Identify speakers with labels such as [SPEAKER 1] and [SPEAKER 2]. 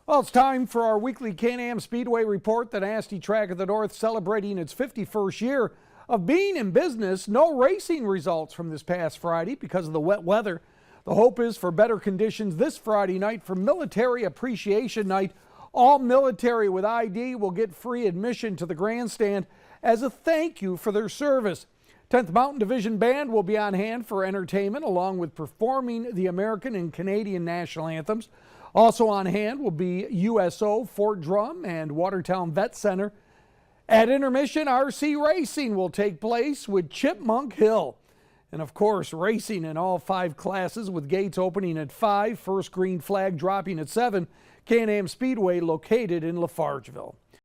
[SPEAKER 1] Well, it's time for our weekly Can-Am Speedway report. The Nasty Track of the North celebrating its 51st year of being in business. No racing results from this past Friday because of the wet weather. The hope is for better conditions this Friday night for Military Appreciation Night. All military with ID will get free admission to the grandstand as a thank you for their service. 10th Mountain Division Band will be on hand for entertainment along with performing the American and Canadian national anthems. Also on hand will be USO, Fort Drum, and Watertown Vet Center. At intermission, RC racing will take place with Chipmunk Hill. And of course, racing in all 5 classes with gates opening at 5, first green flag dropping at 7. Can-Am Speedway located in Lafargeville.